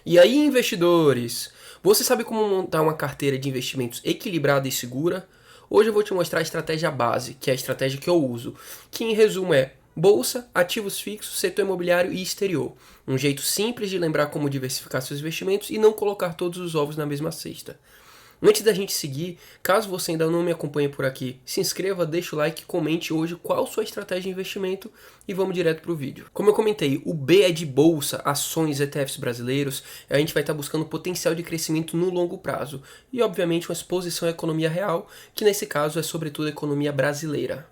E aí, investidores? Você sabe como montar uma carteira de investimentos equilibrada e segura? Hoje eu vou te mostrar a estratégia base, que é a estratégia que eu uso, que em resumo é bolsa, ativos fixos, setor imobiliário e exterior. Um jeito simples de lembrar como diversificar seus investimentos e não colocar todos os ovos na mesma cesta. Antes da gente seguir, caso você ainda não me acompanhe por aqui, se inscreva, deixa o like e comente hoje qual sua estratégia de investimento e vamos direto para o vídeo. Como eu comentei, o B é de bolsa, ações, ETFs brasileiros, a gente vai estar buscando potencial de crescimento no longo prazo e obviamente uma exposição à economia real, que nesse caso é sobretudo a economia brasileira.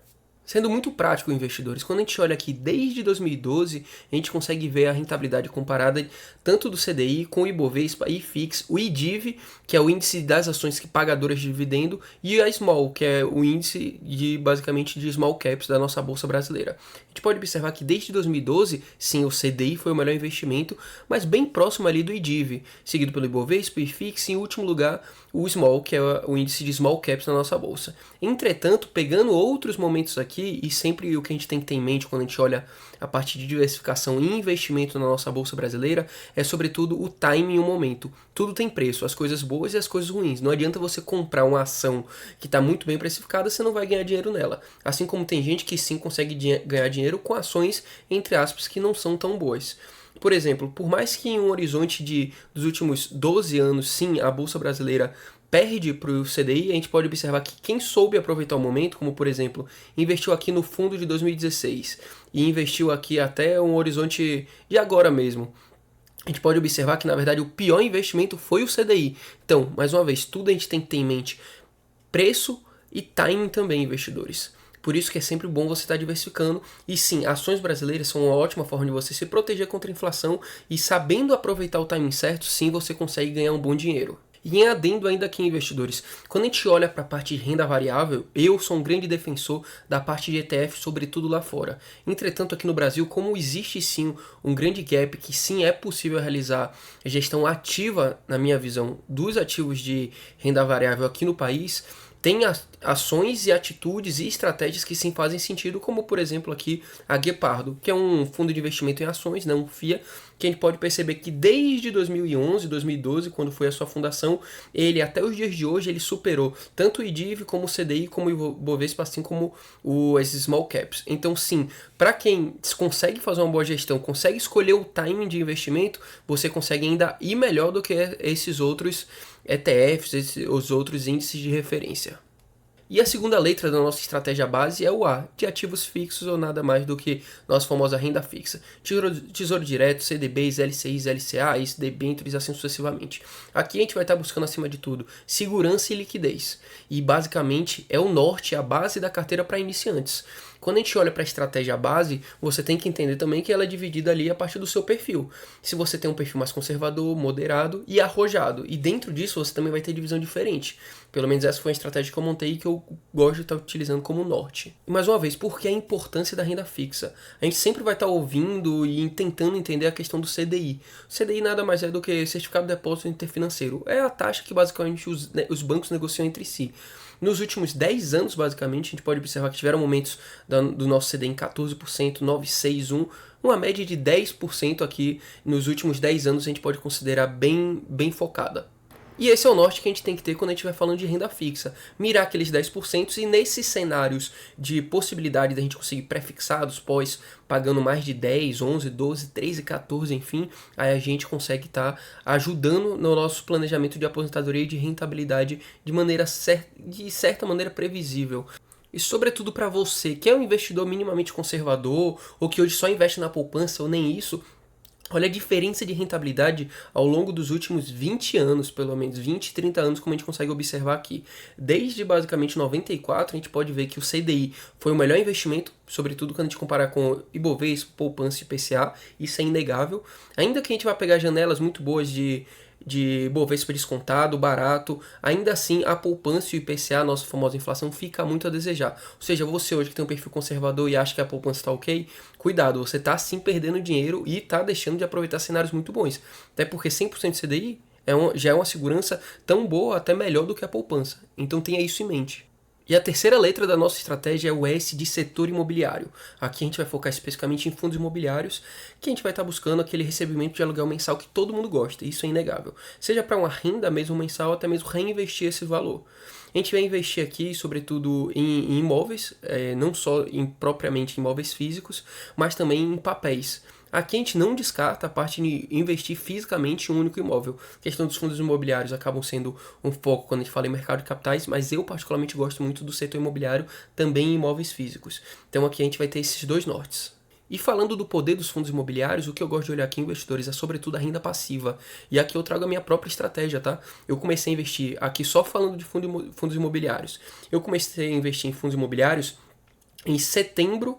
Sendo muito prático, investidores, quando a gente olha aqui desde 2012, a gente consegue ver a rentabilidade comparada tanto do CDI com o Ibovespa, IFIX, o IDIV, que é o índice das ações pagadoras de dividendo, e a Small, que é o índice basicamente de small caps da nossa bolsa brasileira. A gente pode observar que desde 2012, sim, o CDI foi o melhor investimento, mas bem próximo ali do IDIV, seguido pelo Ibovespa, IFIX e em último lugar o Small, que é o índice de small caps na nossa bolsa. Entretanto, pegando outros momentos aqui, e sempre o que a gente tem que ter em mente quando a gente olha a parte de diversificação e investimento na nossa bolsa brasileira, é sobretudo o timing e o momento. Tudo tem preço, as coisas boas e as coisas ruins. Não adianta você comprar uma ação que está muito bem precificada, você não vai ganhar dinheiro nela. Assim como tem gente que sim consegue ganhar dinheiro com ações, entre aspas, que não são tão boas. Por exemplo, por mais que em um horizonte dos últimos 12 anos, sim, a bolsa brasileira perde para o CDI, a gente pode observar que quem soube aproveitar o momento, como por exemplo, investiu aqui no fundo de 2016 e investiu aqui até um horizonte de agora mesmo, a gente pode observar que na verdade o pior investimento foi o CDI. Então, mais uma vez, tudo a gente tem que ter em mente preço e timing também, investidores. Por isso que é sempre bom você estar diversificando. E sim, ações brasileiras são uma ótima forma de você se proteger contra a inflação e sabendo aproveitar o timing certo, sim, você consegue ganhar um bom dinheiro. E em adendo ainda aqui, investidores, quando a gente olha para a parte de renda variável, eu sou um grande defensor da parte de ETF, sobretudo lá fora. Entretanto, aqui no Brasil, como existe sim um grande gap, que sim é possível realizar a gestão ativa, na minha visão, dos ativos de renda variável aqui no país, tem ações e atitudes e estratégias que sim fazem sentido, como por exemplo aqui a Guepardo, que é um fundo de investimento em ações, né, um FIA, que a gente pode perceber que desde 2011, 2012, quando foi a sua fundação, ele até os dias de hoje ele superou tanto o IDIV como o CDI, como o Ibovespa, assim como esses small caps. Então sim, para quem consegue fazer uma boa gestão, consegue escolher o timing de investimento, você consegue ainda ir melhor do que esses outros ETFs, os outros índices de referência. E a segunda letra da nossa estratégia base é o A, de ativos fixos ou nada mais do que nossa famosa renda fixa. Tesouro Direto, CDBs, LCIs, LCAs, debêntures, assim sucessivamente. Aqui a gente vai estar buscando acima de tudo segurança e liquidez. E basicamente é o norte, a base da carteira para iniciantes. Quando a gente olha para a estratégia base, você tem que entender também que ela é dividida ali a partir do seu perfil. Se você tem um perfil mais conservador, moderado e arrojado. E dentro disso você também vai ter divisão diferente. Pelo menos essa foi a estratégia que eu montei e que eu gosto de estar utilizando como norte. E mais uma vez, por que a importância da renda fixa? A gente sempre vai estar ouvindo e tentando entender a questão do CDI. O CDI nada mais é do que Certificado de Depósito Interfinanceiro. É a taxa que basicamente os bancos negociam entre si. Nos últimos 10 anos, basicamente, a gente pode observar que tiveram momentos do nosso CDI em 14%, 9,61%, uma média de 10% aqui nos últimos 10 anos a gente pode considerar bem focada. E esse é o norte que a gente tem que ter quando a gente vai falando de renda fixa. Mirar aqueles 10% e nesses cenários de possibilidade da gente conseguir pré-fixados, pós pagando mais de 10, 11, 12, 13, 14, enfim, aí a gente consegue estar ajudando no nosso planejamento de aposentadoria e de rentabilidade de certa maneira previsível. E sobretudo para você que é um investidor minimamente conservador ou que hoje só investe na poupança ou nem isso, olha a diferença de rentabilidade ao longo dos últimos 20 anos, pelo menos 20, 30 anos, como a gente consegue observar aqui. Desde basicamente 94, a gente pode ver que o CDI foi o melhor investimento, sobretudo quando a gente comparar com Ibovespa, poupança e IPCA, isso é inegável. Ainda que a gente vai pegar janelas muito boas de Bovespa descontado, barato, ainda assim a poupança e o IPCA, a nossa famosa inflação, fica muito a desejar. Ou seja, você hoje que tem um perfil conservador e acha que a poupança está ok, cuidado, você está sim perdendo dinheiro e está deixando de aproveitar cenários muito bons. Até porque 100% CDI já é uma segurança tão boa, até melhor do que a poupança. Então tenha isso em mente. E a terceira letra da nossa estratégia é o S de setor imobiliário. Aqui a gente vai focar especificamente em fundos imobiliários, que a gente vai estar buscando aquele recebimento de aluguel mensal que todo mundo gosta, isso é inegável. Seja para uma renda mesmo mensal, até mesmo reinvestir esse valor. A gente vai investir aqui, sobretudo, em imóveis, não só propriamente imóveis físicos, mas também em papéis. Aqui a gente não descarta a parte de investir fisicamente em um único imóvel. A questão dos fundos imobiliários acabam sendo um foco quando a gente fala em mercado de capitais, mas eu particularmente gosto muito do setor imobiliário também em imóveis físicos. Então aqui a gente vai ter esses dois nortes. E falando do poder dos fundos imobiliários, o que eu gosto de olhar aqui, investidores, é sobretudo a renda passiva. E aqui eu trago a minha própria estratégia, tá? Eu comecei a investir aqui só falando de fundos imobiliários. Eu comecei a investir em fundos imobiliários em setembro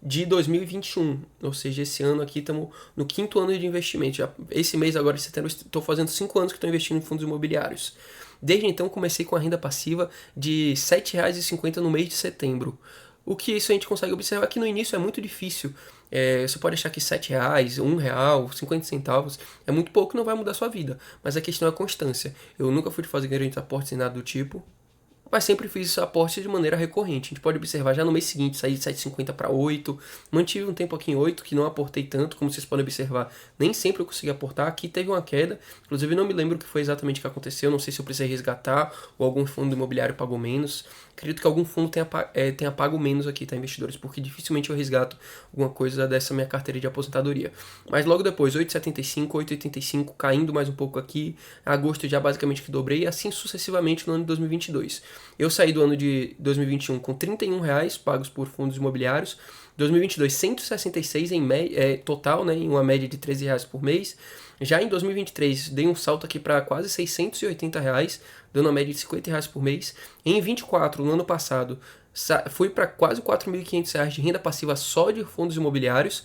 de 2021, ou seja, esse ano aqui estamos no 5º ano de investimento. Já, esse mês agora de setembro estou fazendo 5 anos que estou investindo em fundos imobiliários. Desde então comecei com a renda passiva de R$ 7,50 no mês de setembro. O que isso a gente consegue observar que no início é muito difícil. Você pode achar que R$ 7,00, R$ 1,00, 50 centavos é muito pouco e não vai mudar a sua vida. Mas a questão é a constância. Eu nunca fui de fazer grandes aportes em nada do tipo, mas sempre fiz aporte de maneira recorrente. A gente pode observar já no mês seguinte, saí de 7,50 para 8. Mantive um tempo aqui em 8, que não aportei tanto, como vocês podem observar. Nem sempre eu consegui aportar. Aqui teve uma queda. Inclusive, não me lembro o que foi exatamente o que aconteceu. Não sei se eu precisei resgatar ou algum fundo imobiliário pagou menos. Acredito que algum fundo tenha pago menos aqui, tá, investidores? Porque dificilmente eu resgato alguma coisa dessa minha carteira de aposentadoria. Mas logo depois, 8,75, 8,85, caindo mais um pouco aqui. Agosto já basicamente que dobrei, e assim sucessivamente no ano de 2022. Eu saí do ano de 2021 com R$ 31,00 pagos por fundos imobiliários. 2022, 166 em total, né, em uma média de R$ 13,00 por mês. Já em 2023, dei um salto aqui para quase R$ 680,00, dando uma média de R$ 50,00 por mês. Em 24, no ano passado, fui para quase R$ 4.500 de renda passiva só de fundos imobiliários.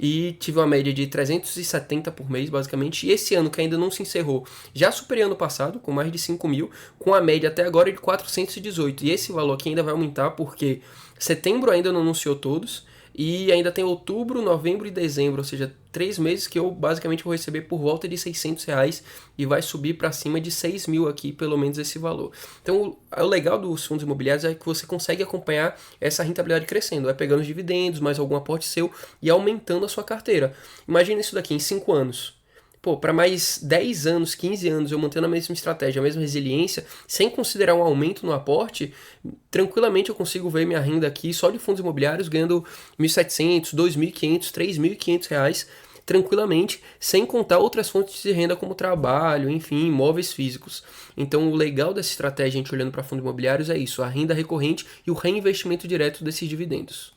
E tive uma média de 370 por mês, basicamente. E esse ano, que ainda não se encerrou, já superei ano passado, com mais de 5 mil, com a média até agora de 418. E esse valor aqui ainda vai aumentar, porque setembro ainda não anunciou todos, e ainda tem outubro, novembro e dezembro, ou seja, 3 meses que eu basicamente vou receber por volta de R$ 600 e vai subir para cima de 6 mil aqui, pelo menos esse valor. Então, o legal dos fundos imobiliários é que você consegue acompanhar essa rentabilidade crescendo, vai pegando os dividendos, mais algum aporte seu e aumentando a sua carteira. Imagina isso daqui em 5 anos. Pô, para mais 10 anos, 15 anos, eu mantendo a mesma estratégia, a mesma resiliência, sem considerar um aumento no aporte, tranquilamente eu consigo ver minha renda aqui só de fundos imobiliários ganhando R$ 1.700, R$ 2.500, R$ 3.500 tranquilamente, sem contar outras fontes de renda como trabalho, enfim, imóveis físicos. Então o legal dessa estratégia, a gente olhando para fundos imobiliários, é isso, a renda recorrente e o reinvestimento direto desses dividendos.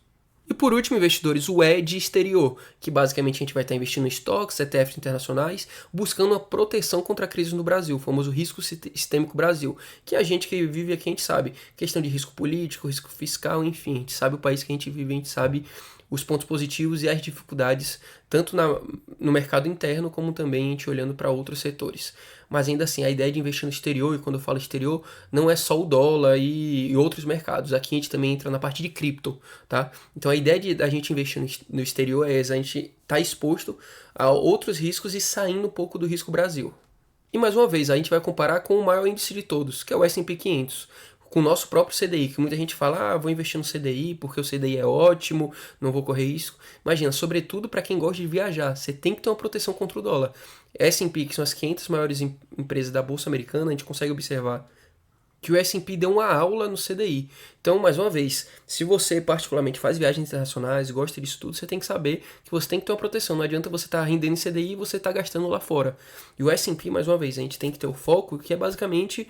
E por último, investidores, o E de exterior, que basicamente a gente vai estar investindo em estoques, ETFs internacionais, buscando uma proteção contra a crise no Brasil, o famoso risco sistêmico Brasil, que a gente que vive aqui, a gente sabe, questão de risco político, risco fiscal, enfim, a gente sabe o país que a gente vive, a gente sabe os pontos positivos e as dificuldades, tanto no mercado interno, como também a gente olhando para outros setores. Mas ainda assim, a ideia de investir no exterior, e quando eu falo exterior, não é só o dólar e outros mercados. Aqui a gente também entra na parte de cripto, tá? Então a ideia da gente investir no exterior é a gente estar exposto a outros riscos e saindo um pouco do risco Brasil. E mais uma vez, a gente vai comparar com o maior índice de todos, que é o S&P 500. Com o nosso próprio CDI, que muita gente fala, vou investir no CDI porque o CDI é ótimo, não vou correr risco. Imagina, sobretudo para quem gosta de viajar, você tem que ter uma proteção contra o dólar. S&P, que são as 500 maiores empresas da Bolsa Americana, a gente consegue observar que o S&P deu uma aula no CDI. Então, mais uma vez, se você particularmente faz viagens internacionais, gosta disso tudo, você tem que saber que você tem que ter uma proteção. Não adianta você estar rendendo em CDI e você estar gastando lá fora. E o S&P, mais uma vez, a gente tem que ter o foco, que é basicamente...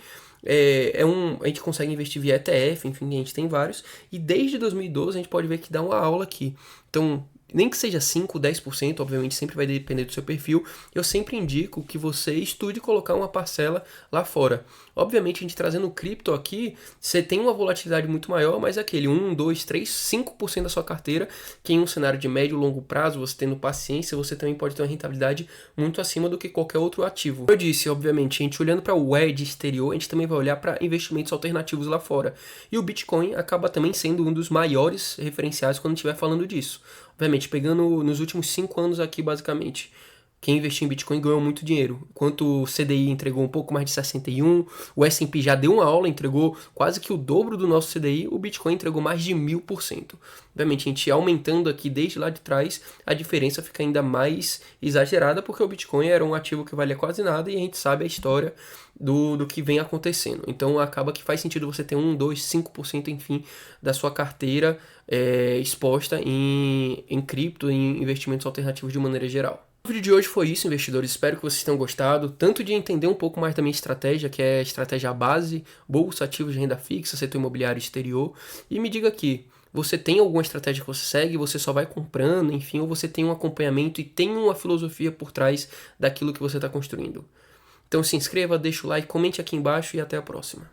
a gente consegue investir via ETF, enfim, a gente tem vários. E desde 2012 a gente pode ver que dá uma aula aqui. Então, nem que seja 5%, 10%, obviamente sempre vai depender do seu perfil, eu sempre indico que você estude colocar uma parcela lá fora. Obviamente, a gente trazendo o cripto aqui, você tem uma volatilidade muito maior, mas aquele 1, 2, 3, 5% da sua carteira, que em um cenário de médio e longo prazo, você tendo paciência, você também pode ter uma rentabilidade muito acima do que qualquer outro ativo. Eu disse, obviamente, a gente olhando para o ED exterior, a gente também vai olhar para investimentos alternativos lá fora. E o Bitcoin acaba também sendo um dos maiores referenciais quando a gente estiver falando disso. Obviamente, pegando nos últimos 5 anos aqui, basicamente. quem investiu em Bitcoin ganhou muito dinheiro. Enquanto o CDI entregou um pouco mais de 61, o S&P já deu uma aula, entregou quase que o dobro do nosso CDI, o Bitcoin entregou mais de 1000%. Obviamente, a gente aumentando aqui desde lá de trás, a diferença fica ainda mais exagerada, porque o Bitcoin era um ativo que valia quase nada e a gente sabe a história do que vem acontecendo. Então acaba que faz sentido você ter 1, 2, 5%, enfim, da sua carteira exposta em cripto, em investimentos alternativos de maneira geral. O vídeo de hoje foi isso, investidores. Espero que vocês tenham gostado, tanto de entender um pouco mais da minha estratégia, que é a estratégia base, bolsa, ativos de renda fixa, setor imobiliário exterior. E me diga aqui, você tem alguma estratégia que você segue, você só vai comprando, enfim, ou você tem um acompanhamento e tem uma filosofia por trás daquilo que você está construindo. Então se inscreva, deixa o like, comente aqui embaixo e até a próxima.